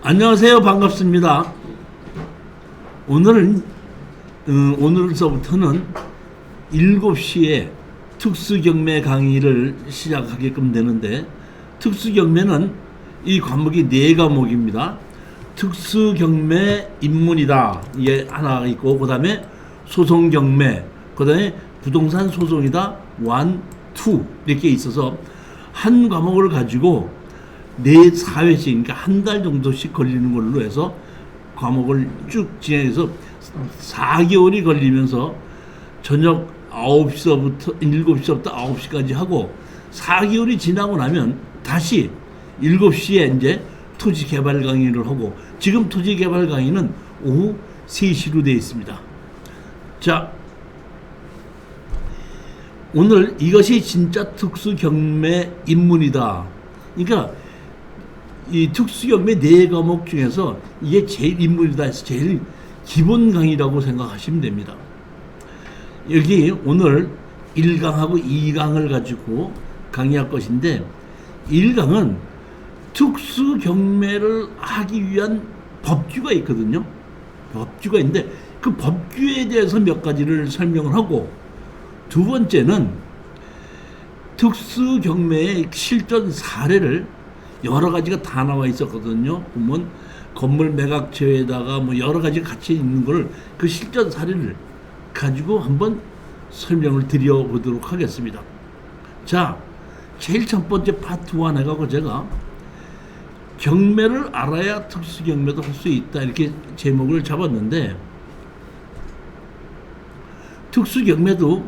안녕하세요. 반갑습니다. 오늘은 오늘서부터는 7시에 특수경매 강의를 시작하게끔 되는데, 특수경매는 이 과목이 4과목입니다. 특수경매 입문이다, 이게 하나 있고, 그 다음에 소송경매, 그 다음에 부동산 소송이다 1, 2 이렇게 있어서 한 과목을 가지고 4회씩, 그러니까 한 달 정도씩 걸리는 걸로 해서 과목을 쭉 진행해서 4개월이 걸리면서 저녁 9시부터 7시부터 9시까지 하고, 4개월이 지나고 나면 다시 7시에 이제 토지 개발 강의를 하고, 지금 토지 개발 강의는 오후 3시로 되어 있습니다. 자, 오늘 이것이 진짜 특수경매 입문이다. 그러니까 이 특수경매 4과목 중에서 이게 제일 입문이다 해서 제일 기본 강의라고 생각하시면 됩니다. 여기 오늘 1강하고 2강을 가지고 강의할 것인데, 1강은 특수경매를 하기 위한 법규가 있거든요. 법규가 있는데 그 법규에 대해서 몇 가지를 설명을 하고, 두 번째는 특수경매의 실전 사례를 여러 가지가 다 나와 있었거든요. 보면 건물 매각제에다가 뭐 여러 가지 같이 있는 걸, 그 실전 사례를 가지고 한번 설명을 드려보도록 하겠습니다. 자, 제일 첫 번째 파트 1 해가지고 제가 경매를 알아야 특수경매도 할 수 있다, 이렇게 제목을 잡았는데, 특수경매도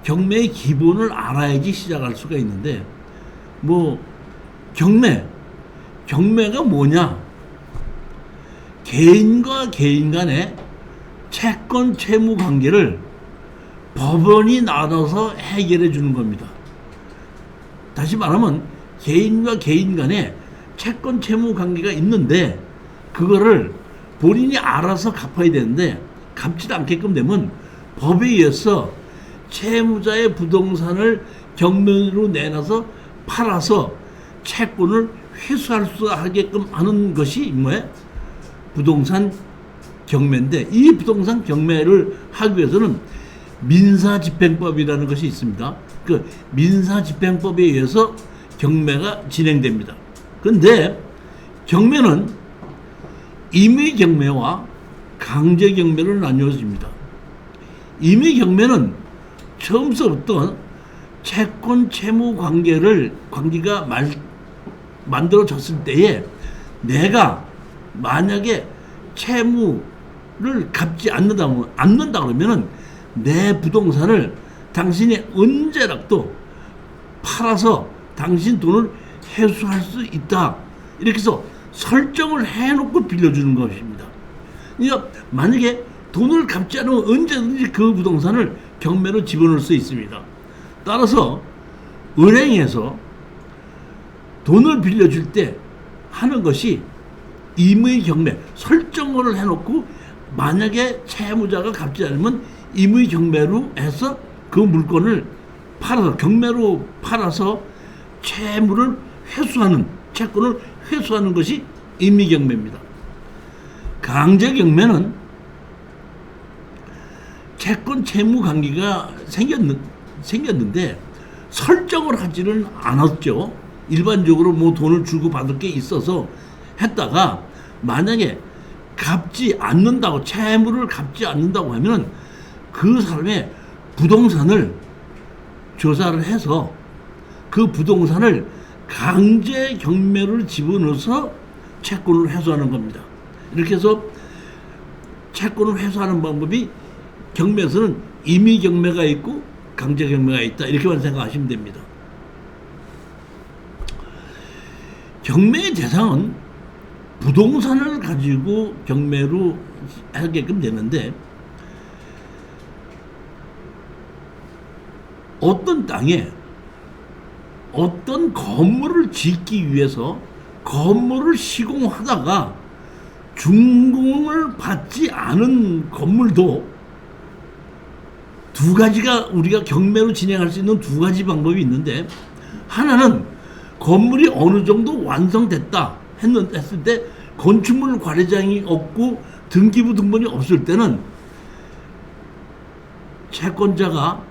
경매의 기본을 알아야지 시작할 수가 있는데, 경매가 뭐냐? 개인과 개인 간의 채권 채무 관계를 법원이 나눠서 해결해 주는 겁니다. 다시 말하면 개인과 개인 간에 채권 채무 관계가 있는데, 그거를 본인이 알아서 갚아야 되는데 갚지도 않게끔 되면 법에 의해서 채무자의 부동산을 경매로 내놔서 팔아서 채권을 회수할 수 하게끔 하는 것이 뭐예요? 부동산 경매인데, 이 부동산 경매를 하기 위해서는 민사집행법이라는 것이 있습니다. 그 민사집행법에 의해서 경매가 진행됩니다. 그런데 경매는 임의경매와 강제경매로 나뉘어집니다. 임의경매는 처음서부터 채권 채무 관계가 만들어졌을 때에, 내가 만약에 채무를 갚지 않는다 그러면은 내 부동산을 당신이 언제라도 팔아서 당신 돈을 회수할 수 있다, 이렇게 해서 설정을 해놓고 빌려주는 것입니다. 그러니까 만약에 돈을 갚지 않으면 언제든지 그 부동산을 경매로 집어넣을 수 있습니다. 따라서 은행에서 돈을 빌려줄 때 하는 것이 임의경매, 설정을 해놓고 만약에 채무자가 갚지 않으면 임의경매로 해서 그 물건을 팔아서, 경매로 팔아서 채권을 회수하는 것이 임의경매입니다. 강제경매는 채권 채무 관계가 생겼는데 설정을 하지는 않았죠. 일반적으로 뭐 돈을 주고 받을 게 있어서 했다가, 만약에 채무를 갚지 않는다고 하면 그 사람의 부동산을 조사를 해서 그 부동산을 강제 경매를 집어넣어서 채권을 회수하는 겁니다. 이렇게 해서 채권을 회수하는 방법이 경매에서는 임의경매가 있고 강제경매가 있다, 이렇게만 생각하시면 됩니다. 경매의 대상은 부동산을 가지고 경매로 하게끔 되는데, 어떤 땅에 어떤 건물을 짓기 위해서 건물을 시공하다가 준공을 받지 않은 건물도 두 가지가 우리가 경매로 진행할 수 있는 두 가지 방법이 있는데, 하나는 건물이 어느 정도 완성됐다 했을 때 건축물 관리장이 없고 등기부 등본이 없을 때는 채권자가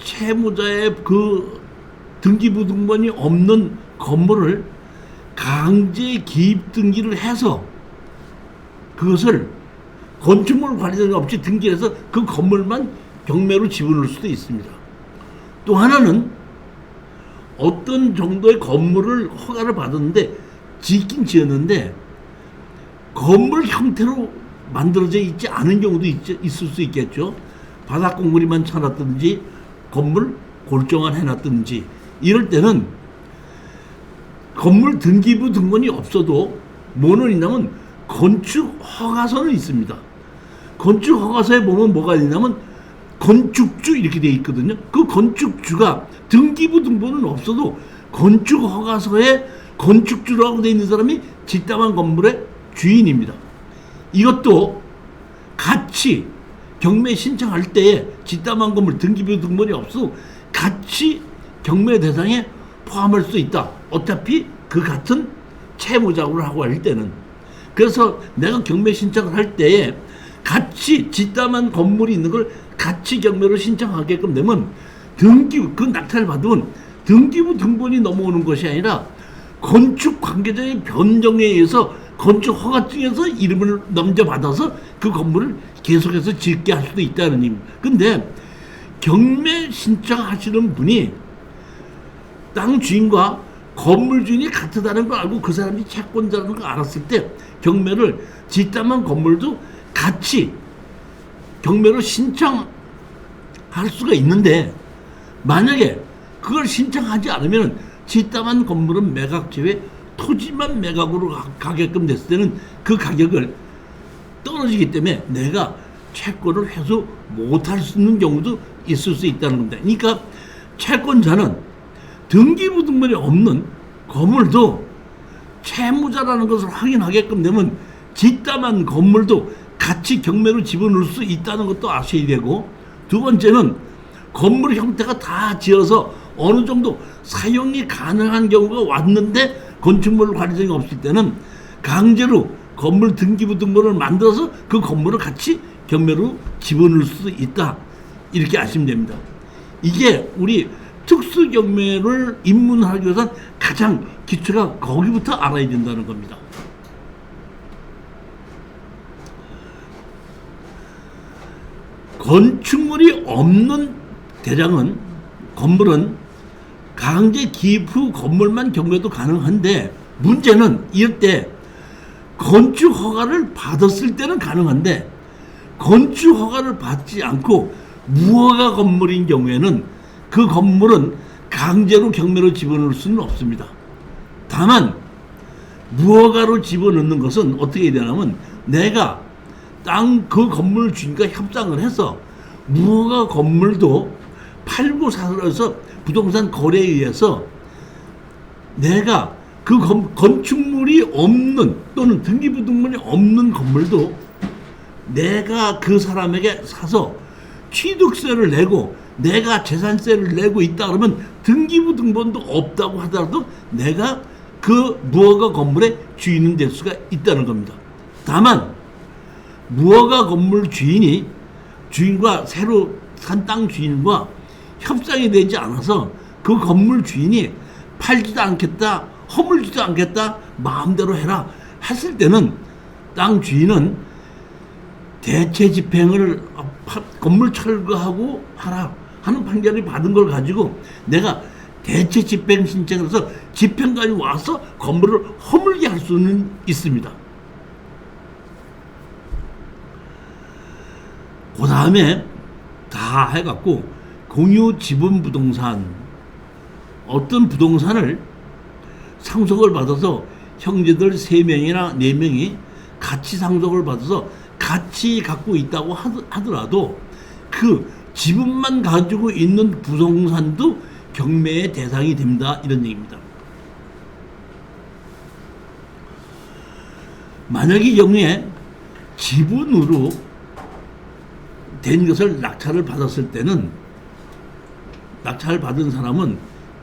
채무자의 그 등기부 등본이 없는 건물을 강제 기입 등기를 해서 그것을 건축물 관리장이 없이 등기해서 그 건물만 경매로 집어넣을 수도 있습니다. 또 하나는 어떤 정도의 건물을 허가를 받았는데 짓긴 지었는데 건물 형태로 만들어져 있지 않은 경우도 있을 수 있겠죠. 바닥 공구리만 쳐놨든지 건물 골정안 해놨든지 이럴 때는 건물 등기부 등본이 없어도 뭐는 있냐면 건축 허가서는 있습니다. 건축 허가서에 보면 뭐가 있냐면 건축주 이렇게 돼 있거든요. 그 건축주가 등기부 등본은 없어도 건축 허가서에 건축주라고 돼 있는 사람이 집담한 건물의 주인입니다. 이것도 같이 경매 신청할 때에 집담한 건물 등기부 등본이 없어도 같이 경매 대상에 포함할 수 있다. 어차피 그 같은 채무자를 하고 할 때는. 그래서 내가 경매 신청을 할 때에 같이 집담한 건물이 있는 걸 같이 경매로 신청하게끔 되면 등기부, 그 낙찰을 받으면 등기부 등본이 넘어오는 것이 아니라 건축 관계자의 변정에 의해서 건축 허가증에서 이름을 넘겨받아서 그 건물을 계속해서 짓게 할 수도 있다는 의미입니다. 근데 경매 신청하시는 분이 땅 주인과 건물 주인이 같다는 걸 알고 그 사람이 채권자라는 걸 알았을 때 경매를 집담한 건물도 같이 경매로 신청할 수가 있는데 만약에 그걸 신청하지 않으면 집담한 건물은 매각 제외 토지만 매각으로 가게끔 됐을 때는 그 가격을 떨어지기 때문에 내가 채권을 회수 못할 수 있는 경우도 있을 수 있다는 겁니다. 그러니까 채권자는 등기부 등본이 없는 건물도 채무자라는 것을 확인하게끔 되면 집담한 건물도 같이 경매로 집어넣을 수 있다는 것도 아셔야 되고, 두 번째는 건물 형태가 다 지어서 어느 정도 사용이 가능한 경우가 왔는데 건축물 관리장이 없을 때는 강제로 건물 등기부 등본을 만들어서 그 건물을 같이 경매로 집어넣을 수 있다. 이렇게 아시면 됩니다. 이게 우리 특수경매를 입문하기 위해서 가장 기초가 거기부터 알아야 된다는 겁니다. 건축물이 없는 대장은 건물은 강제 기입 후 건물만 경매도 가능한데 문제는 이럴 때 건축 허가를 받았을 때는 가능한데 건축 허가를 받지 않고 무허가 건물인 경우에는 그 건물은 강제로 경매로 집어넣을 수는 없습니다. 다만 무허가로 집어넣는 것은 어떻게 해야 되냐면 내가 땅 그 건물 주인과 협상을 해서 무허가 건물도 팔고 사서 부동산 거래에 의해서 내가 그 건축물이 없는 또는 등기부 등본이 없는 건물도 내가 그 사람에게 사서 취득세를 내고 내가 재산세를 내고 있다 그러면 등기부 등본도 없다고 하더라도 내가 그 무허가 건물의 주인은 될 수가 있다는 겁니다. 다만 무허가 건물 주인과 새로 산 땅 주인과 협상이 되지 않아서 그 건물 주인이 팔지도 않겠다, 허물지도 않겠다, 마음대로 해라 했을 때는 땅 주인은 대체 집행을 건물 철거하고 하라 하는 판결을 받은 걸 가지고 내가 대체 집행 신청을 해서 집행관이 와서 건물을 허물게 할 수는 있습니다. 그 다음에 다 해갖고 공유 지분 부동산, 어떤 부동산을 상속을 받아서 형제들 3명이나 4명이 같이 상속을 받아서 같이 갖고 있다고 하더라도 그 지분만 가지고 있는 부동산도 경매의 대상이 됩니다. 이런 얘기입니다. 만약에 이 경우에 지분으로 된 것을 낙찰을 받았을 때는 낙찰을 받은 사람은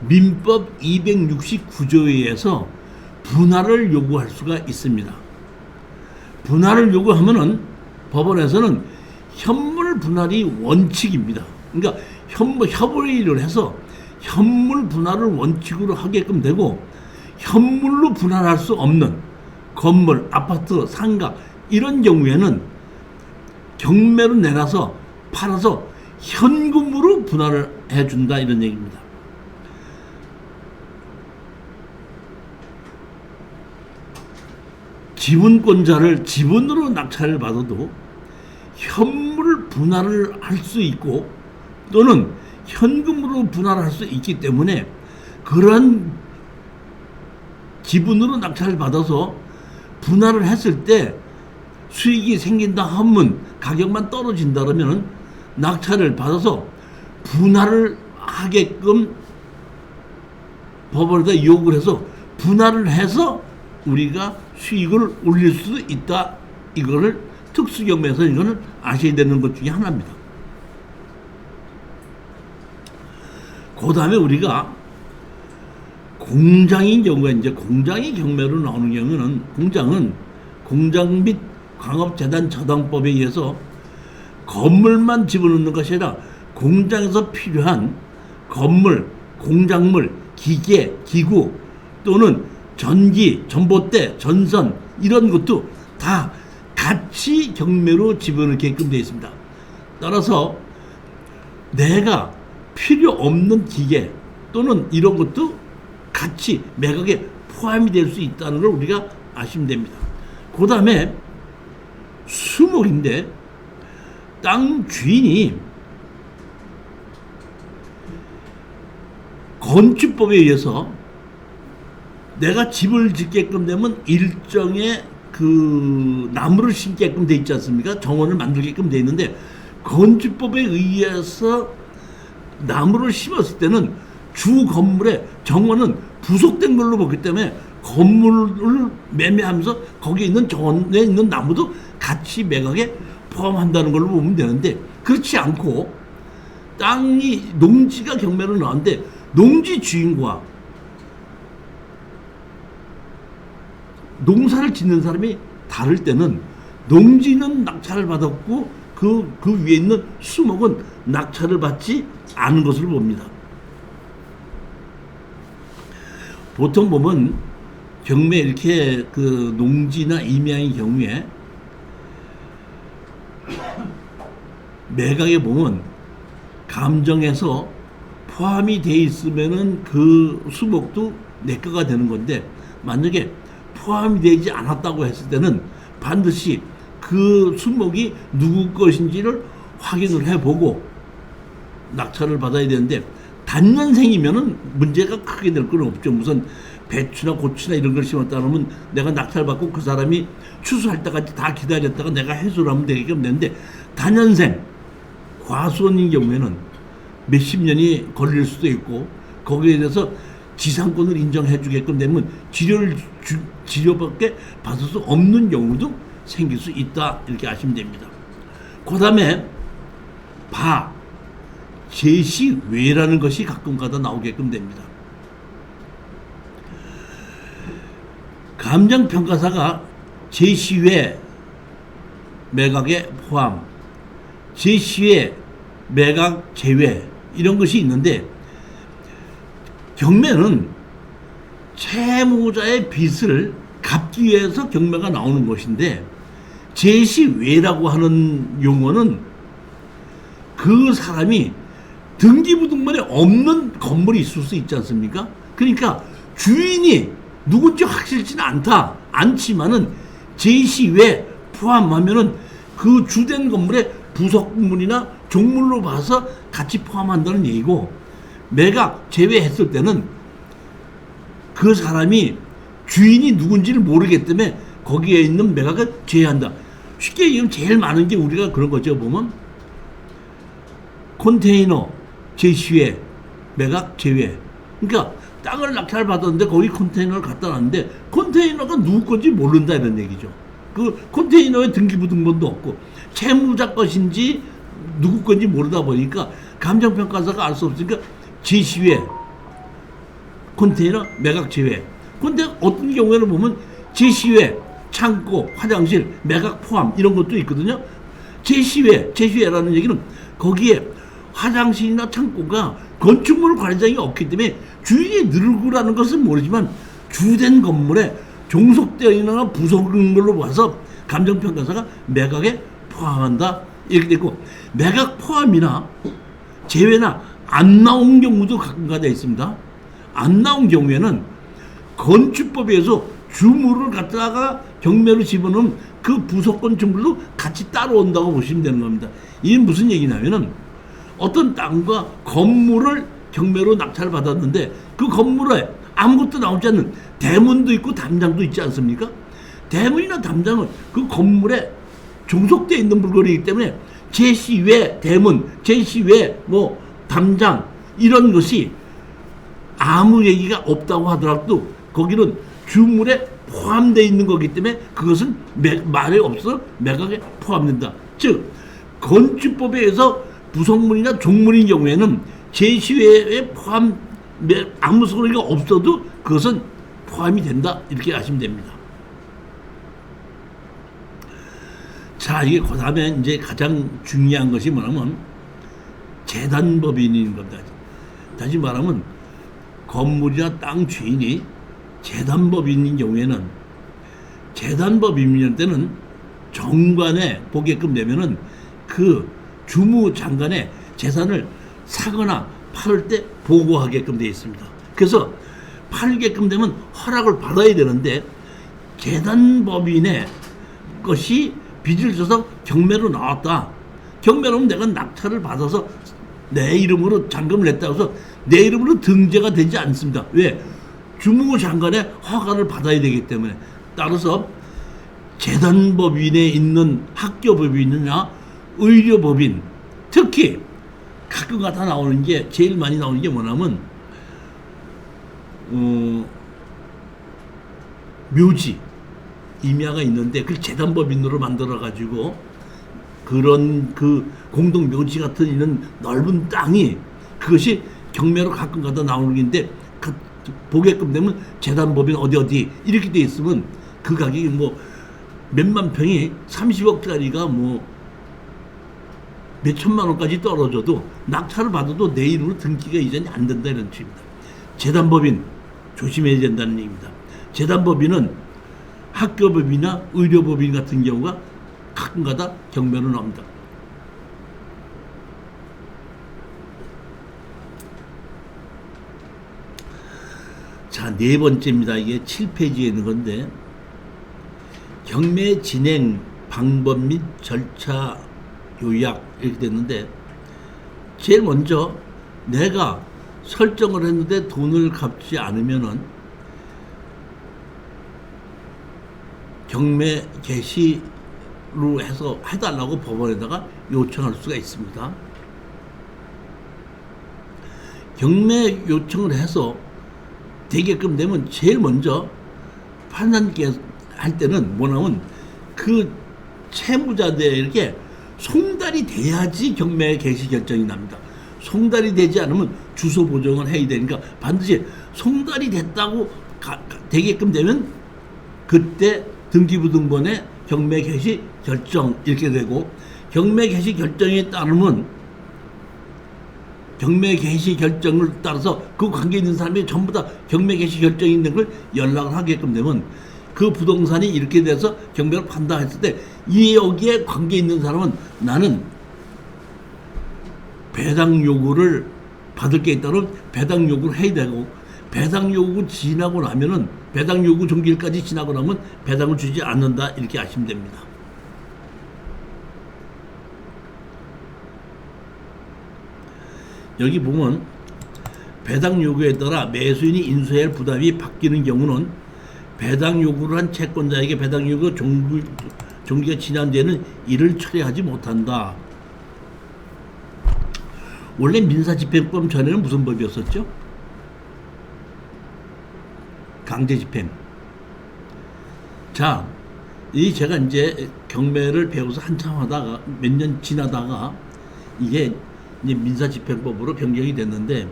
민법 269조에 의해서 분할을 요구할 수가 있습니다. 분할을 요구하면은 법원에서는 현물 분할이 원칙입니다. 그러니까 협의를 해서 현물 분할을 원칙으로 하게끔 되고, 현물로 분할할 수 없는 건물, 아파트, 상가 이런 경우에는 경매로 내놔서 팔아서 현금으로 분할을 해준다, 이런 얘기입니다. 지분권자를 지분으로 낙찰을 받아도 현물 분할을 할 수 있고 또는 현금으로 분할할 수 있기 때문에, 그러한 지분으로 낙찰을 받아서 분할을 했을 때 수익이 생긴다 하면, 가격만 떨어진다 그러면 낙찰을 받아서 분할을 하게끔 법원에다 요구를 해서 분할을 해서 우리가 수익을 올릴 수 있다. 이거를 특수경매에서 이거는 아셔야 되는 것 중에 하나입니다. 그 다음에 우리가 공장인 경우에, 이제 공장이 경매로 나오는 경우는, 공장은 공장 및 광업재단 저당법에 의해서 건물만 집어넣는 것이 아니라 공장에서 필요한 건물, 공작물, 기계, 기구 또는 전기, 전봇대, 전선 이런 것도 다 같이 경매로 집어넣게끔 되어 있습니다. 따라서 내가 필요 없는 기계 또는 이런 것도 같이 매각에 포함이 될 수 있다는 걸 우리가 아시면 됩니다. 그 다음에 수목인데, 땅 주인이 건축법에 의해서 내가 집을 짓게끔 되면 일정의 그 나무를 심게끔 돼 있지 않습니까? 정원을 만들게끔 돼 있는데, 건축법에 의해서 나무를 심었을 때는 주 건물의 정원은 부속된 걸로 보기 때문에 건물을 매매하면서 거기에 있는 정원에 있는 나무도 같이 매각에 포함한다는 걸로 보면 되는데, 그렇지 않고 땅이 농지가 경매로 나왔는데 농지 주인과 농사를 짓는 사람이 다를 때는 농지는 낙찰을 받았고 그 위에 있는 수목은 낙찰을 받지 않은 것으로 봅니다. 보통 보면 경매 이렇게 그 농지나 임야의 경우에 매각에 보면 감정에서 포함이 돼 있으면은 그 수목도 내 거가 되는 건데, 만약에 포함이 되지 않았다고 했을 때는 반드시 그 수목이 누구 것인지를 확인을 해보고 낙찰을 받아야 되는데, 단년생이면은 문제가 크게 될 건 없죠. 무슨 배추나 고추나 이런 걸 심었다 그러면 내가 낙찰 받고 그 사람이 추수할 때까지 다 기다렸다가 내가 해소를 하면 되게끔 되는데, 단년생 과수원인 경우에는 몇십 년이 걸릴 수도 있고, 거기에 대해서 지상권을 인정해 주게끔 되면 지료밖에 받을 수 없는 경우도 생길 수 있다, 이렇게 아시면 됩니다. 그 다음에 제시외라는 것이 가끔가다 나오게끔 됩니다. 감정평가사가 제시외 매각에 포함, 제시외 매각 제외 이런 것이 있는데, 경매는 채무자의 빚을 갚기 위해서 경매가 나오는 것인데, 제시외라고 하는 용어는 그 사람이 등기부등본에 없는 건물이 있을 수 있지 않습니까? 그러니까 주인이 누군지 확실치는 않지만은 제시외 포함하면은 그 주된 건물의 부속물이나 종물로 봐서 같이 포함한다는 얘기고, 매각 제외했을 때는 그 사람이 주인이 누군지를 모르기 때문에 거기에 있는 매각을 제외한다. 쉽게 얘기하면 제일 많은 게 우리가 그런 거죠. 보면 컨테이너 제시외 매각 제외. 그러니까 땅을 낙찰 받았는데 거기 컨테이너를 갖다 놨는데 컨테이너가 누구 건지 모른다, 이런 얘기죠. 그 컨테이너에 등기부등본도 없고 채무자 것인지 누구 건지 모르다 보니까 감정평가사가 알 수 없으니까 제시외 컨테이너 매각 제외. 근데 어떤 경우에는 보면 제시외 창고, 화장실, 매각 포함 이런 것도 있거든요. 제시외라는 얘기는 거기에 화장실이나 창고가 건축물 관리장이 없기 때문에 주인이 누구라는 것은 모르지만 주된 건물에 종속되어 있는 부속인 걸로 봐서 감정평가사가 매각에 포함한다 이렇게 되고, 매각 포함이나 제외나 안 나온 경우도 가끔가다 있습니다. 안 나온 경우에는 건축법에 의해서 주물을 갖다가 경매로 집어넣으면 그 부속건 주물도 같이 따라온다고 보시면 되는 겁니다. 이게 무슨 얘기냐면은 어떤 땅과 건물을 경매로 낙찰을 받았는데 그 건물에 아무것도 나오지 않는 대문도 있고 담장도 있지 않습니까? 대문이나 담장은 그 건물에 종속되어 있는 물건이기 때문에 제시외 대문, 제시외 뭐 담장 이런 것이 아무 얘기가 없다고 하더라도 거기는 주물에 포함되어 있는 거기 때문에 그것은 말에 없어 매각에 포함된다. 즉 건축법에 의해서 부속물이나 종물인 경우에는 제시외에 포함 아무 소리가 없어도 그것은 포함이 된다 이렇게 아시면 됩니다. 자, 이게 그 다음에 이제 가장 중요한 것이 뭐냐면 재단법인인 겁니다. 다시 말하면 건물이나 땅 주인이 재단법인인 경우에는, 재단법인일 때는 정관에 보게끔 되면은 그 주무장관의 재산을 사거나 팔을 때 보고하게끔 되어 있습니다. 그래서 팔게끔 되면 허락을 받아야 되는데 재단법인의 것이 빚을 져서 경매로 나왔다. 경매로 하면 내가 낙찰을 받아서 내 이름으로 잔금을 냈다고 해서 내 이름으로 등재가 되지 않습니다. 왜? 주무장관의 허가를 받아야 되기 때문에. 따라서 재단법인에 있는 학교법인이나 의료법인, 특히 가끔가다 나오는 게 제일 많이 나오는 게 뭐냐면 묘지, 임야가 있는데 그걸 재단법인으로 만들어 가지고 그런 그 공동 묘지 같은 이런 넓은 땅이 그것이 경매로 가끔가다 나오는 게인데 보게끔 되면 재단법인 어디 이렇게 돼 있으면 그 가격이 뭐 몇만 평이 30억짜리가 뭐 몇천만 원까지 떨어져도 낙찰을 받아도 내 이름으로 등기가 이전이 안 된다 이런 뜻입니다. 재단법인 조심해야 된다는 얘기입니다. 재단법인은 학교법이나 의료법인 같은 경우가 가끔가다 경매로 나옵니다. 자, 네 번째입니다. 이게 7페이지에 있는 건데 경매 진행 방법 및 절차 요약 이렇게 됐는데, 제일 먼저 내가 설정을 했는데 돈을 갚지 않으면은 경매 개시로 해서 해달라고 법원에다가 요청할 수가 있습니다. 경매 요청을 해서 되게끔 되면 제일 먼저 판단께 할 때는 뭐냐면 그 채무자들에게 송달이 돼야지 경매 개시 결정이 납니다. 송달이 되지 않으면 주소 보정을 해야 되니까 반드시 송달이 됐다고 되게끔 되면 그때 등기부등본에 경매 개시 결정 이렇게 되고, 경매 개시 결정에 따르면 경매 개시 결정을 따라서 그 관계 있는 사람이 전부 다 경매 개시 결정이 있는 걸 연락을 하게끔 되면 그 부동산이 이렇게 돼서 경매를 판단했을 때 이 여기에 관계 있는 사람은 나는 배당 요구를 받을 게 있다면 배당 요구를 해야 되고, 배당 요구 지나고 나면은 배당 요구 종기일까지 지나고 나면 배당을 주지 않는다 이렇게 아시면 됩니다. 여기 보면 배당 요구에 따라 매수인이 인수해야 할 부담이 바뀌는 경우는 배당 요구를 한 채권자에게 배당 요구 종기가 지난 뒤에는 이를 처리하지 못한다. 원래 민사집행법 전에는 무슨 법이었었죠? 강제집행. 자, 이 제가 이제 경매를 배워서 한참 하다가 몇 년 지나다가 이게 이제 민사집행법으로 변경이 됐는데,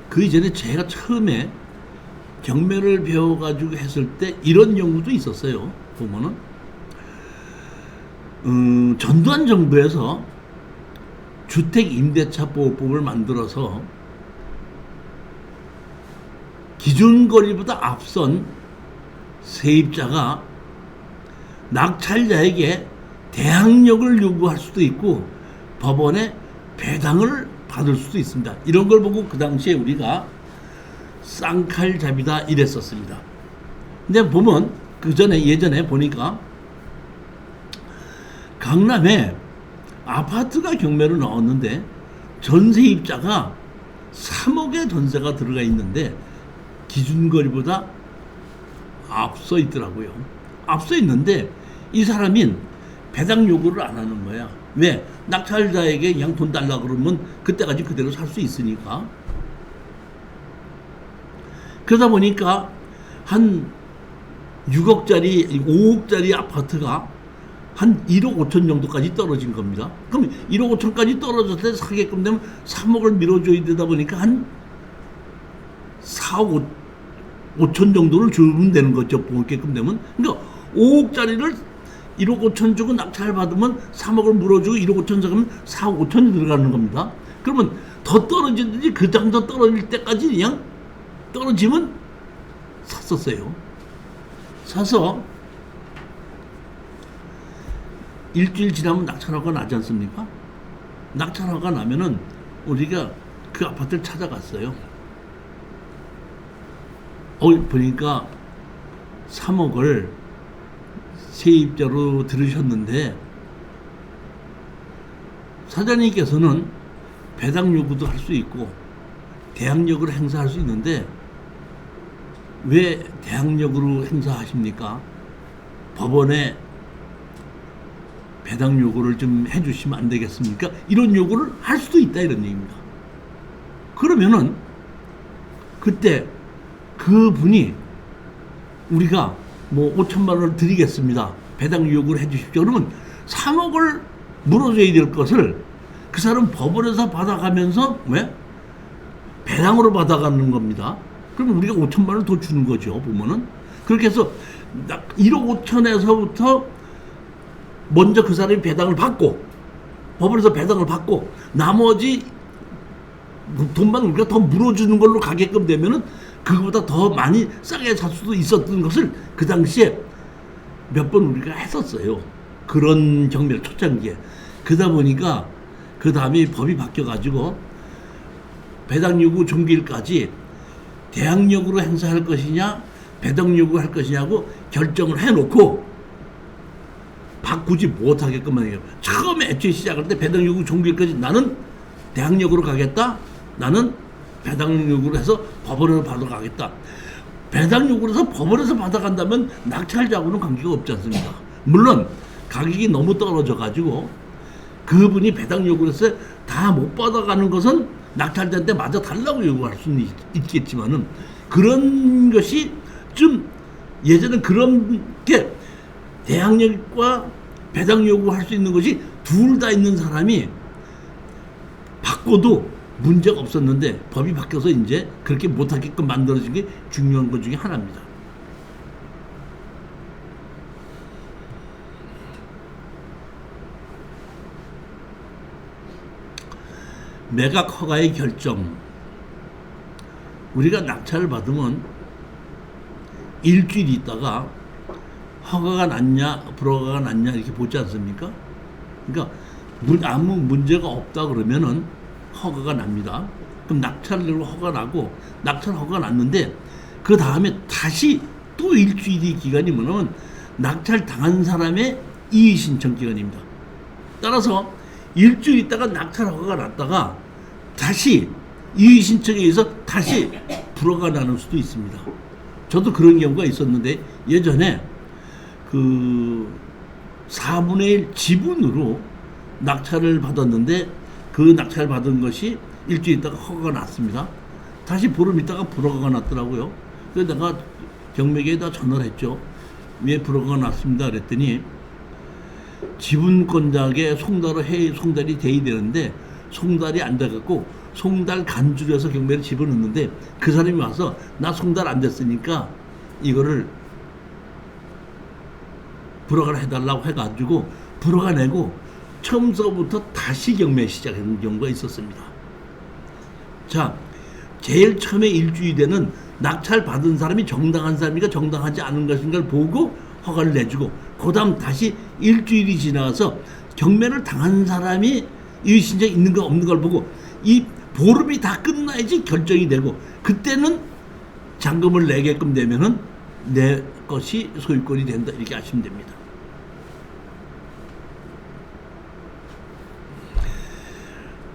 그 이전에 제가 처음에 경매를 배워가지고 했을 때 이런 경우도 있었어요. 보면은 전두환 정부에서 주택 임대차 보호법을 만들어서 기준거리보다 앞선 세입자가 낙찰자에게 대항력을 요구할 수도 있고 법원에 배당을 받을 수도 있습니다. 이런 걸 보고 그 당시에 우리가 쌍칼잡이다 이랬었습니다. 근데 보면 예전에 보니까 강남에 아파트가 경매로 나왔는데 전세입자가 3억의 전세가 들어가 있는데 기준거리보다 앞서 있더라고요. 앞서 있는데 이 사람인 배당 요구를 안 하는 거야. 왜? 낙찰자에게 그냥 돈 달라 그러면 그때까지 그대로 살 수 있으니까. 그러다 보니까 한 6억짜리, 5억짜리 아파트가 한 1억 5천 정도까지 떨어진 겁니다. 그럼 1억 5천까지 떨어졌을 때 사게끔 되면 3억을 밀어줘야 되다 보니까 한 4억 5천 정도를 주면 되는 거죠. 보게끔 되면. 그러니까 5억짜리를 1억 5천 주고 낙찰 받으면 3억을 물어주고 1억 5천 사가면 4억 5천이 들어가는 겁니다. 그러면 더 떨어지든지 그 정도 떨어질 때까지 그냥 떨어지면 샀었어요. 사서 일주일 지나면 낙찰허가 나지 않습니까? 낙찰허가 나면은 우리가 그 아파트를 찾아갔어요. 보니까 3억을 세입자로 들으셨는데 사장님께서는 배당 요구도 할 수 있고 대항력을 행사할 수 있는데 왜 대항력으로 행사하십니까? 법원에 배당 요구를 좀 해주시면 안 되겠습니까? 이런 요구를 할 수도 있다 이런 얘기입니다. 그러면은 그때 그분이 우리가 뭐 5천만 원을 드리겠습니다. 배당 요구를 해주십시오. 그러면 3억을 물어줘야 될 것을 그 사람 법원에서 받아가면서 왜? 배당으로 받아가는 겁니다. 그러면 우리가 5천만 원을 더 주는 거죠. 보면은 그렇게 해서 1억 5천에서부터 먼저 그 사람이 배당을 받고 법원에서 배당을 받고 나머지 돈만 우리가 더 물어주는 걸로 가게끔 되면은 그거보다 더 많이 싸게 살 수도 있었던 것을 그 당시에 몇 번 우리가 했었어요. 그런 경매를 초창기에. 그러다 보니까 그 다음에 법이 바뀌어가지고 배당 요구 종결까지 대항력으로 행사할 것이냐 배당 요구할 것이냐고 결정을 해놓고 바꾸지 못하게끔 해요. 처음에 애초에 시작할 때 배당 요구 종결까지 나는 대항력으로 가겠다. 나는 배당 요구를 해서 법원으로 받아가겠다. 배당 요구를 해서 법원에서 받아간다면 낙찰자하고는 관계가 없지 않습니까? 물론 가격이 너무 떨어져가지고 그분이 배당 요구를 해서 다 못 받아가는 것은 낙찰자한테 마저 달라고 요구할 수는 있겠지만은 그런 것이 좀 예전에 그런 게 대항력과 배당 요구할 수 있는 것이 둘 다 있는 사람이 바꿔도 문제가 없었는데 법이 바뀌어서 이제 그렇게 못하게끔 만들어진 게 중요한 것 중에 하나입니다. 매각 허가의 결정. 우리가 낙찰을 받으면 일주일 있다가 허가가 났냐 불허가가 났냐 이렇게 보지 않습니까? 그러니까 아무 문제가 없다 그러면은 허가가 납니다. 그럼 낙찰로 허가 나고 낙찰 허가 났는데 그 다음에 다시 또 일주일이 기간이 뭐냐면 낙찰 당한 사람의 이의 신청 기간입니다. 따라서 일주일 있다가 낙찰 허가가 났다가 다시 이의 신청에 의해서 다시 불허가 나는 수도 있습니다. 저도 그런 경우가 있었는데 예전에 그 4분의 1 지분으로 낙찰을 받았는데 그 낙찰 받은 것이 일주일 있다가 허가가 났습니다. 다시 보름 있다가 불허가가 났더라고요. 그래서 내가 경매계에다 전화를 했죠. 왜 불허가가 났습니다. 그랬더니 지분권자에게 송달이 돼야 되는데 송달이 안 돼갖고 송달 간주려서 경매를 집어넣는데 그 사람이 와서 나 송달 안 됐으니까 이거를 불허가 해달라고 해가지고 불허가 내고 처음서부터 다시 경매 시작하는 경우가 있었습니다. 자, 제일 처음에 일주일에는 낙찰 받은 사람이 정당한 사람인가 정당하지 않은 것인가를 보고 허가를 내주고 그 다음 다시 일주일이 지나서 경매를 당한 사람이 이의신청이 있는 거 없는 걸 보고 이 보름이 다 끝나야지 결정이 되고 그때는 잔금을 내게끔 되면은 내 것이 소유권이 된다 이렇게 아시면 됩니다.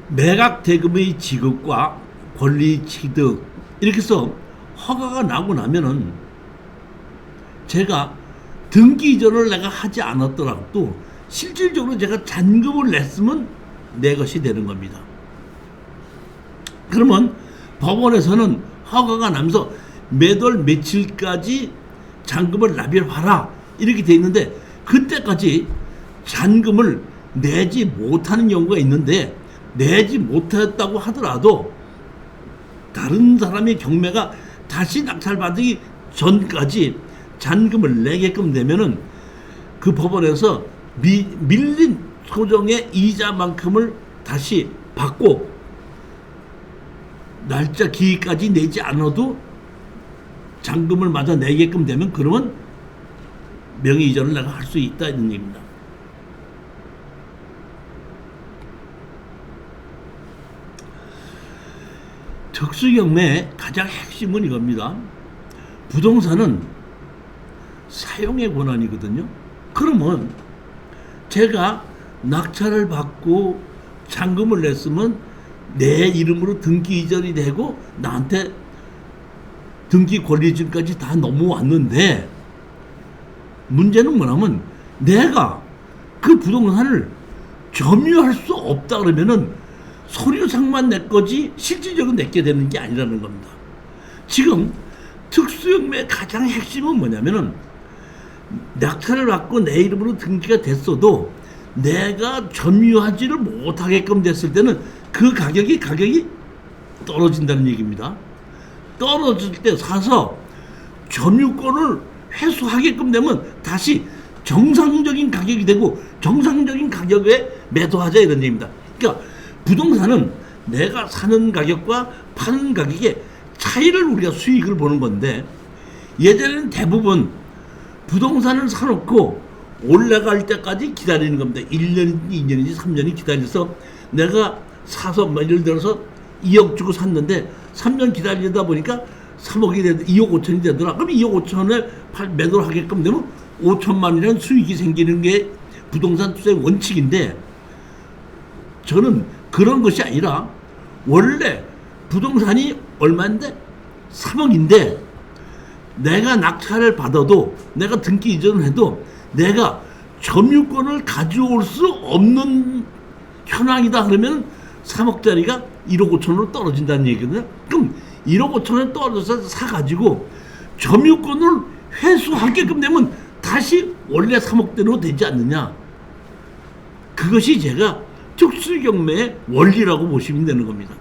매각 대금의 지급과 권리 취득 이렇게 해서 허가가 나고 나면은 제가 등기 이전을 내가 하지 않았더라도 실질적으로 제가 잔금을 냈으면 내 것이 되는 겁니다. 그러면 법원에서는 허가가 나면서 매달 며칠까지 잔금을 납입하라 이렇게 돼 있는데 그때까지 잔금을 내지 못하는 경우가 있는데 내지 못했다고 하더라도 다른 사람의 경매가 다시 낙찰받기 전까지 잔금을 내게끔 되면은 그 법원에서 밀린 소정의 이자만큼을 다시 받고 날짜 기일까지 내지 않아도 잔금을 마저 내게끔 되면 그러면 명의이전을 내가 할 수 있다 이런 얘기입니다. 특수경매의 가장 핵심은 이겁니다. 부동산은 사용의 권한이거든요. 그러면 제가 낙찰을 받고 잔금을 냈으면 내 이름으로 등기 이전이 되고 나한테 등기 권리증까지 다 넘어왔는데 문제는 뭐냐면 내가 그 부동산을 점유할 수 없다 그러면은 서류상만 내 거지 실질적으로 내게 되는 게 아니라는 겁니다. 지금 특수경매의 가장 핵심은 뭐냐면은 낙찰을 받고 내 이름으로 등기가 됐어도 내가 점유하지를 못하게끔 됐을 때는 그 가격이 떨어진다는 얘기입니다. 떨어질 때 사서 점유권을 회수하게끔 되면 다시 정상적인 가격이 되고 정상적인 가격에 매도하자 이런 얘기입니다. 그러니까 부동산은 내가 사는 가격과 파는 가격의 차이를 우리가 수익을 보는 건데 예전에는 대부분 부동산을 사놓고 올라갈 때까지 기다리는 겁니다. 1년인지 2년인지 3년이 기다려서 내가 사서 예를 들어서 2억 주고 샀는데 3년 기다리다 보니까 3억이 되더 2억 5천이 되더라. 그럼 2억 5천에 매도를 하게끔 되면 5천만 원이라는 수익이 생기는 게 부동산 투자의 원칙인데 저는 그런 것이 아니라 원래 부동산이 얼마인데 3억인데 내가 낙찰을 받아도 내가 등기 이전을 해도 내가 점유권을 가져올 수 없는 현황이다 그러면 3억짜리가 1억 5천으로 떨어진다는 얘기거든요. 그럼 1억 5천에 떨어져서 사가지고 점유권을 회수하게끔 되면 다시 원래 3억대로 되지 않느냐. 그것이 제가 특수경매의 원리라고 보시면 되는 겁니다.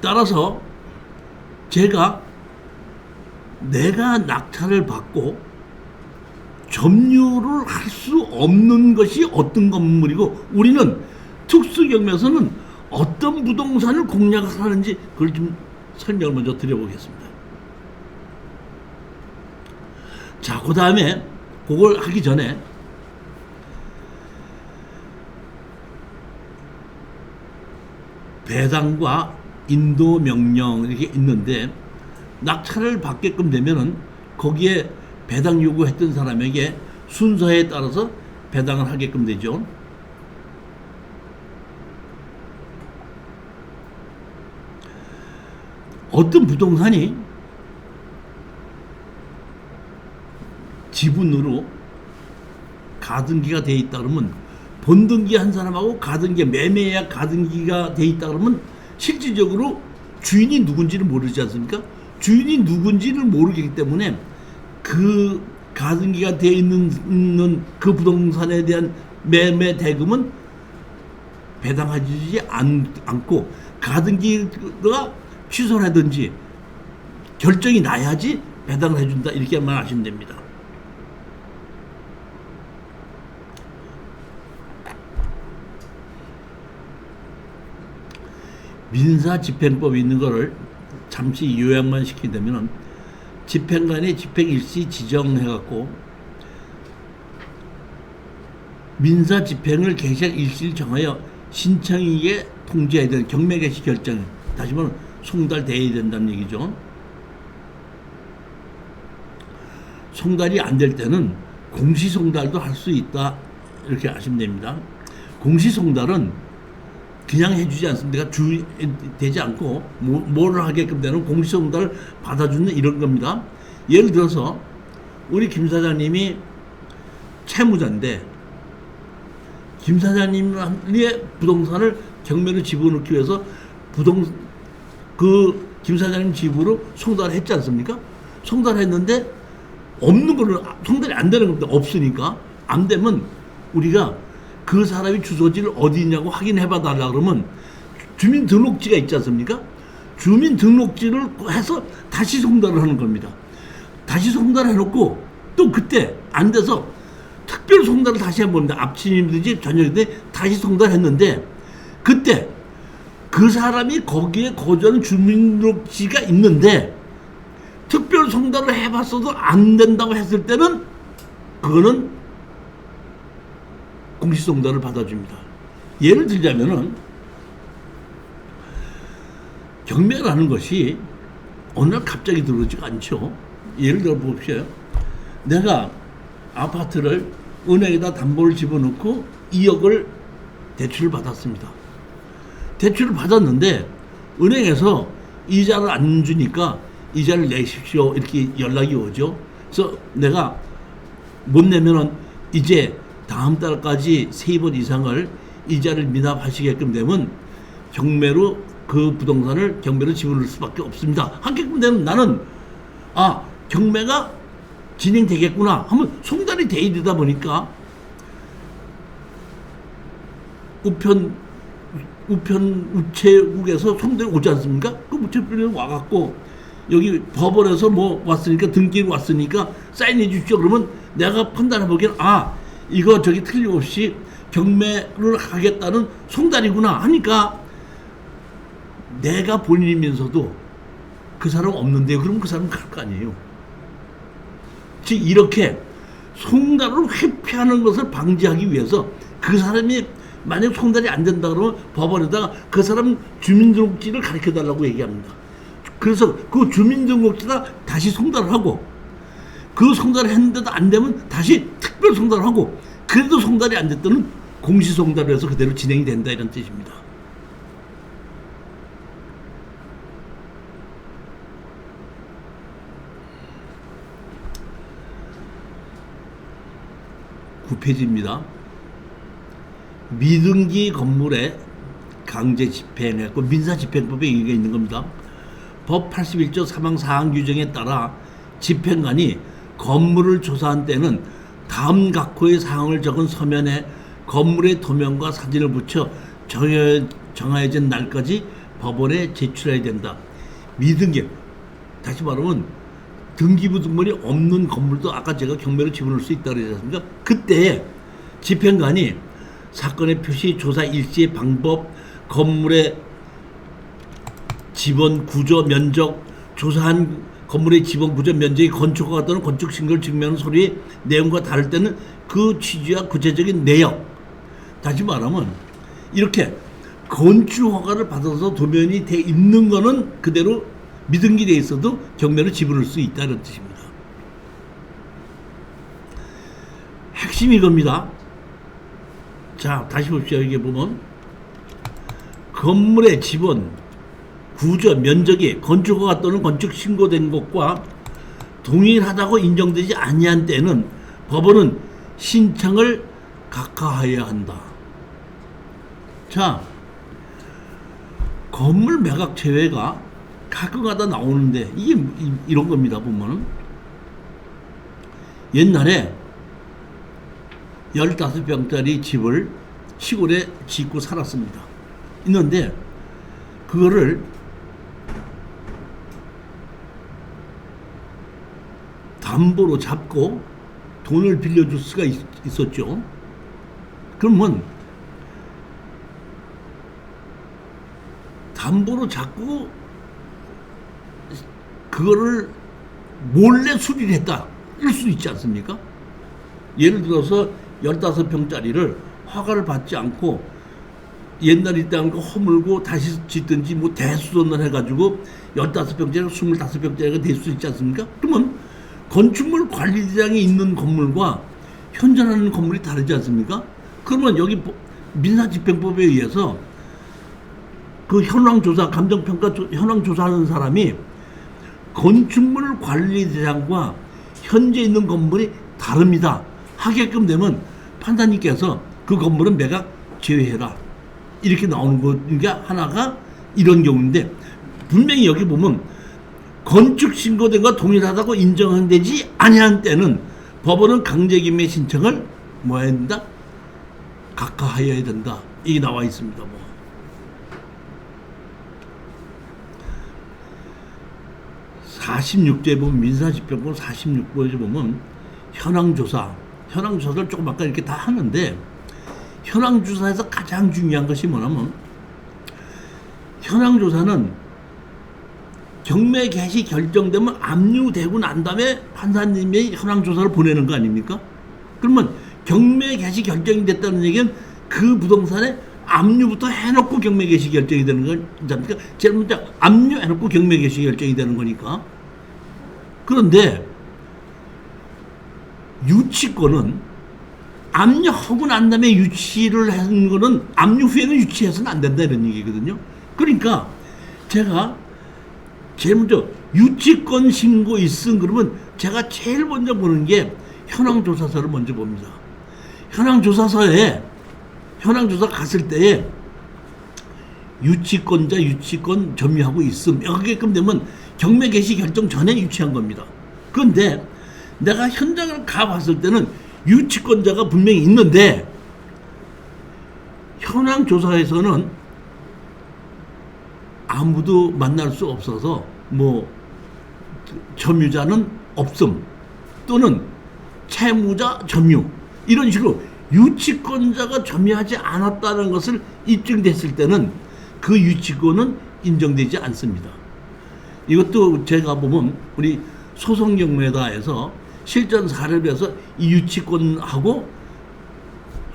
따라서 제가 내가 낙찰을 받고 점유를 할 수 없는 것이 어떤 건물이고 우리는 특수경매에서는 어떤 부동산을 공략을 하는지 그걸 좀 설명을 먼저 드려보겠습니다. 자, 그 다음에 그걸 하기 전에 배당과 인도 명령 이렇게 있는데 낙찰을 받게끔 되면은 거기에 배당 요구했던 사람에게 순서에 따라서 배당을 하게끔 되죠. 어떤 부동산이 지분으로 가등기가 돼 있다 그러면 본등기 한 사람하고 가등기 매매야 가등기가 돼 있다 그러면 실질적으로 주인이 누군지를 모르지 않습니까? 주인이 누군지를 모르기 때문에 그 가등기가 되어 있는 그 부동산에 대한 매매 대금은 배당하지 않고 가등기가 취소하든지 결정이 나야지 배당을 해준다, 이렇게만 아시면 됩니다. 민사집행법이 있는 거를 잠시 요약만 시키자면, 집행관이 집행일시 지정해갖고 민사집행을 개시할 일시를 정하여 신청인에게 통지해야 되는 경매 개시 결정, 다시 말하면 송달돼야 된다는 얘기죠. 송달이 안 될 때는 공시송달도 할 수 있다, 이렇게 아시면 됩니다. 공시송달은 그냥 해주지 않습니다. 되지 않고 뭐를 하게끔 되는 공시송달을 받아주는 이런 겁니다. 예를 들어서 우리 김 사장님이 채무자인데 김 사장님의 부동산을 경매로 집어넣기 위해서 김 사장님 집으로 송달을 했지 않습니까? 송달했는데 없는 거를, 송달이 안 되는 겁니다. 없으니까. 안 되면 우리가 그 사람이 주소지를 어디 있냐고 확인해 봐 달라 그러면 주민등록지가 있지 않습니까? 주민등록지를 해서 다시 송달을 하는 겁니다. 다시 송달을 해놓고 또 그때 안 돼서 특별 송달을 다시 해봅니다. 앞치님든지 전역이든지 다시 송달했는데 그때 그 사람이 거기에 거주하는 주민등록지가 있는데 특별 송달을 해봤어도 안 된다고 했을 때는 그거는 공시송달을 받아줍니다. 예를 들자면은 경매라는 것이 어느 날 갑자기 들어오지가 않죠. 예를 들어 봅시다. 내가 아파트를 은행에다 담보를 집어넣고 2억을 대출을 받았습니다. 대출을 받았는데 은행에서 이자를 안 주니까 이자를 내십시오, 이렇게 연락이 오죠. 그래서 내가 못 내면은 이제 다음 달까지 3번 이상을 이자를 미납하시게끔 되면 경매로 그 부동산을 경매로 집어넣을 수밖에 없습니다. 하게끔 되면 나는 경매가 진행되겠구나 하면 송달이 돼야 되다 보니까 우체국에서 송달이 오지 않습니까? 그 우체국에 와갖고 여기 법원에서 뭐 왔으니까, 등기로 왔으니까 사인해 주십시오. 그러면 내가 판단해 보기엔 이거 저기 틀림없이 경매를 하겠다는 송달이구나 하니까 내가 본인이면서도 그 사람 없는데 그러면 그 사람 갈 거 아니에요. 즉 이렇게 송달을 회피하는 것을 방지하기 위해서 그 사람이 만약 송달이 안 된다 그러면 법원에다가 그 사람 주민등록지를 가르쳐 달라고 얘기합니다. 그래서 그 주민등록지다 다시 송달을 하고, 그 송달을 했는데도 안 되면 다시 특별 송달을 하고, 그래도 송달이 안 됐다는 공시송달을 해서 그대로 진행이 된다, 이런 뜻입니다. (9페이지입니다) 미등기 건물에 강제 집행했고 민사집행법에 의의가 있는 겁니다. 법 81조 사망 사항 규정에 따라 집행관이 건물을 조사한 때는 다음 각호의 사항을 적은 서면에 건물의 도면과 사진을 붙여 정해진 날까지 법원에 제출해야 된다. 미등기, 다시 말하면 등기부 등본이 없는 건물도 아까 제가 경매로 집어넣을 수 있다고 그러지 않습니까? 그때 집행관이 사건의 표시, 조사 일시의 방법, 건물의 지번 구조 면적, 조사한 건물의 지번 구조 면적이 건축허가 또는 건축 신고를 증명하는 서류의 내용과 다를 때는 그 취지와 구체적인 내역, 다시 말하면 이렇게 건축허가를 받아서 도면이 돼 있는 거는 그대로 미등기돼 있어도 경매로 집어넣을 수 있다는 뜻입니다. 핵심이 이겁니다. 자, 다시 봅시다. 여기 보면 건물의 지번, 구조, 면적이 건축허가 또는 건축 신고된 것과 동일하다고 인정되지 아니한 때는 법원은 신청을 각하해야 한다. 자, 건물 매각 제외가 가끔가다 나오는데 이게 이런 겁니다. 보면은 옛날에 15평짜리 집을 시골에 짓고 살았습니다. 있는데 그거를 담보로 잡고 돈을 빌려줄 수가 있었죠. 그러면 담보로 잡고 그거를 몰래 수리를 했다 이럴 수 있지 않습니까? 예를 들어서 15평짜리를 허가를 받지 않고 옛날 있다는 거 허물고 다시 짓든지 뭐 대수선을 해가지고 15평짜리가 25평짜리가 될 수 있지 않습니까? 그러면 건축물 관리대장이 있는 건물과 현존하는 건물이 다르지 않습니까? 그러면 여기 민사집행법에 의해서 그 현황조사, 감정평가 현황조사하는 사람이 건축물 관리대장과 현재 있는 건물이 다릅니다 하게끔 되면 판사님께서 그 건물은 매각 제외해라 이렇게 나오는 게 하나가 이런 경우인데, 분명히 여기 보면 건축 신고된 것 동일하다고 인정되지 아니한 때는 법원은 강제기매 신청을 뭐 해야 된다? 각하하여야 된다. 이게 나와 있습니다. 뭐. (46조에) 보면 민사집행법 46조에 보면 현황조사를 조금 아까 이렇게 다 하는데, 현황조사에서 가장 중요한 것이 뭐냐면, 현황조사는 경매 개시 결정되면 압류되고 난 다음에 판사님이 현황조사를 보내는 거 아닙니까? 그러면 경매 개시 결정이 됐다는 얘기는 그 부동산에 압류부터 해놓고 경매 개시 결정이 되는 거니까, 제일 먼저 압류해놓고 경매 개시 결정이 되는 거니까. 그런데 유치권은 압류하고 난 다음에 유치를 하는 거는 압류 후에는 유치해서는 안 된다 이런 얘기거든요. 그러니까 제가 제일 먼저 유치권 신고 있음 그러면 제가 제일 먼저 보는 게 현황조사서를 먼저 봅니다. 현황조사 갔을 때에 유치권자 유치권 점유하고 있음 여기게끔 되면 경매 개시 결정 전에 유치한 겁니다. 그런데 내가 현장을 가봤을 때는 유치권자가 분명히 있는데 현황조사에서는 아무도 만날 수 없어서 뭐 점유자는 없음 또는 채무자 점유 이런 식으로 유치권자가 점유하지 않았다는 것을 입증됐을 때는 그 유치권은 인정되지 않습니다. 이것도 제가 보면 우리 소송경매다에서 실전 사례를 해서 이 유치권하고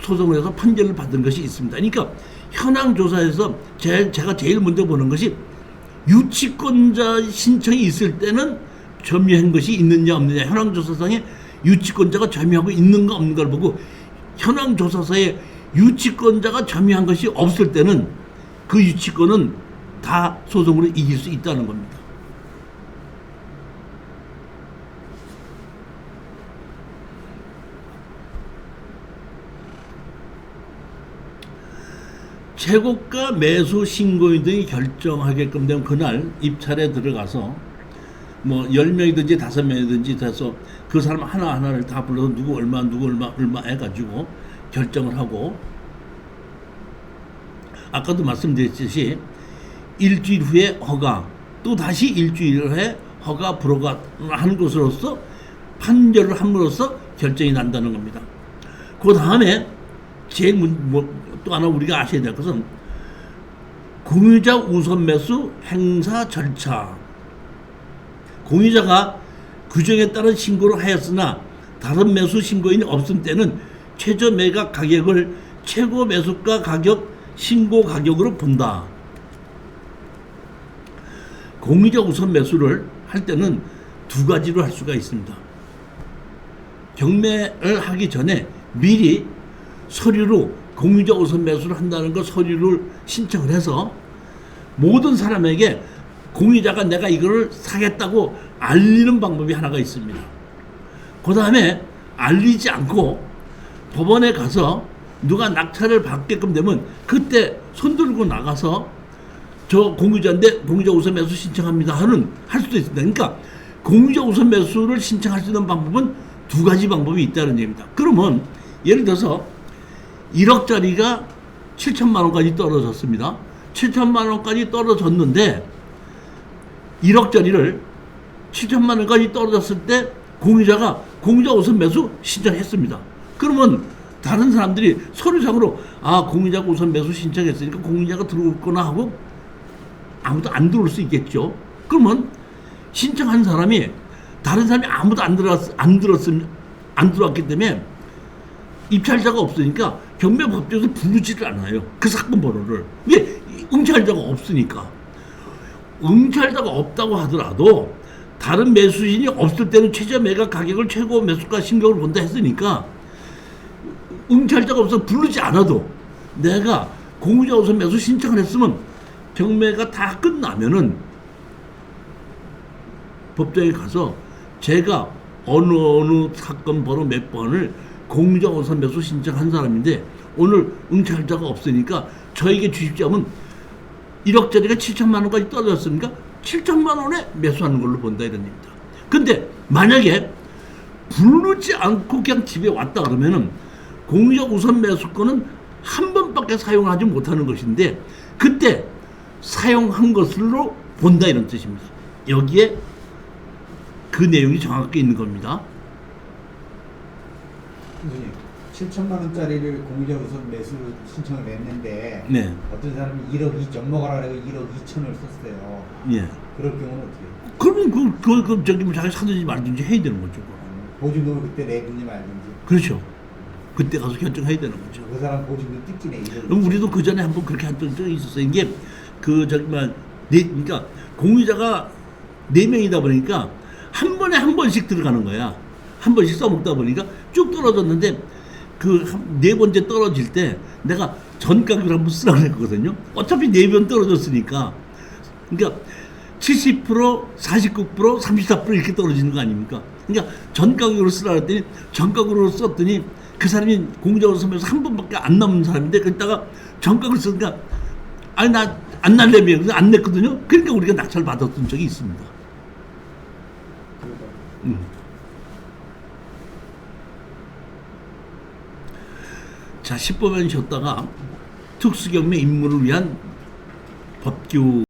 소송을 해서 판결을 받은 것이 있습니다. 그러니까 현황조사에서 제가 제일 먼저 보는 것이 유치권자 신청이 있을 때는 점유한 것이 있느냐 없느냐, 현황조사상에 유치권자가 점유하고 있는가 없는가를 보고, 현황조사서에 유치권자가 점유한 것이 없을 때는 그 유치권은 다 소송으로 이길 수 있다는 겁니다. 최고가 매수 신고인 등이 결정하게끔 되면 그날 입찰에 들어가서 뭐 10명이든지 5명이든지 돼서 그 사람 하나하나를 다 불러서 누구 얼마 해가지고 결정을 하고, 아까도 말씀드렸듯이 일주일 후에 허가, 또 다시 일주일 후에 허가 불허가 하는 것으로서 판결을 함으로써 결정이 난다는 겁니다. 그 다음에 제일 또 하나 우리가 아셔야 될 것은 공유자 우선 매수 행사 절차. 공유자가 규정에 따른 신고를 하였으나 다른 매수 신고인이 없을 때는 최저 매각 가격을 최고 매수가 가격 신고 가격으로 본다. 공유자 우선 매수를 할 때는 두 가지로 할 수가 있습니다. 경매를 하기 전에 미리 서류로 공유자 우선 매수를 한다는 거 서류를 신청을 해서 모든 사람에게 공유자가 내가 이거를 사겠다고 알리는 방법이 하나가 있습니다. 그 다음에 알리지 않고 법원에 가서 누가 낙찰을 받게끔 되면 그때 손들고 나가서 저 공유자인데 공유자 우선 매수 신청합니다 할 수도 있습니다. 그러니까 공유자 우선 매수를 신청할 수 있는 방법은 두 가지 방법이 있다는 얘기입니다. 그러면 예를 들어서 1억짜리가 7천만 원까지 떨어졌습니다. 7천만 원까지 떨어졌는데 1억짜리를 7천만 원까지 떨어졌을 때 공유자가 공유자 우선 매수 신청했습니다. 그러면 다른 사람들이 서류상으로 공유자가 우선 매수 신청했으니까 공유자가 들어올거나 하고 아무도 안 들어올 수 있겠죠. 그러면 신청한 사람이 다른 사람이 아무도 안 들어왔기 때문에 입찰자가 없으니까 경매법정에서 부르지를 않아요. 그 사건 번호를. 왜? 응찰자가 없으니까. 응찰자가 없다고 하더라도 다른 매수인이 없을 때는 최저 매각 가격을 최고 매수가 신경을 본다 했으니까 응찰자가 없어서 부르지 않아도 내가 공유자 우선 매수 신청을 했으면 경매가 다 끝나면은 법정에 가서 제가 어느 사건 번호 몇 번을 공유자 우선 매수 신청한 사람인데 오늘 응찰자가 없으니까 저에게 주십자면 1억짜리가 7천만 원까지 떨어졌습니까? 7천만 원에 매수하는 걸로 본다 이런 얘기입니다. 근데 만약에 부르지 않고 그냥 집에 왔다 그러면은 공유자 우선 매수권은 한 번밖에 사용하지 못하는 것인데 그때 사용한 것으로 본다 이런 뜻입니다. 여기에 그 내용이 정확하게 있는 겁니다. 선생님, 7천만 원짜리를 공유자 우선 매수 신청을 냈는데 네. 어떤 사람이 1억 2 넘어가라고 1억 2천을 썼어요. 예. 그럴 경우는 어떻게 해요? 그러면 그 저기 뭐 자기 사든지 말든지 해야 되는 거죠. 보증금을 그때 내든지 말든지. 그렇죠. 그때 가서 결정해야 되는 거죠. 그 사람 보증금 뜯기네. 그럼 우리도 그 전에 한번 그렇게 한 적이 있었어요. 이게 그러니까 공유자가 4명이다 보니까 한 번에 한 번씩 들어가는 거야. 한 번씩 써먹다 보니까 쭉 떨어졌는데 그 4번째 떨어질 때 내가 전가격을 한번 쓰라고 했거든요. 어차피 4번 떨어졌으니까. 그러니까 70%, 49%, 34% 이렇게 떨어지는 거 아닙니까? 그러니까 전가격으로 쓰라고 했더니 전가격으로 썼더니 그 사람이 공유자로 서면서 한 번밖에 안 남은 사람인데 그랬다가 전가격을 쓰니까 나 안 날래며 그래서 안 냈거든요. 그러니까 우리가 낙찰 받았던 적이 있습니다. 자, 10분만 쉬었다가 특수경매 입문을 위한 법규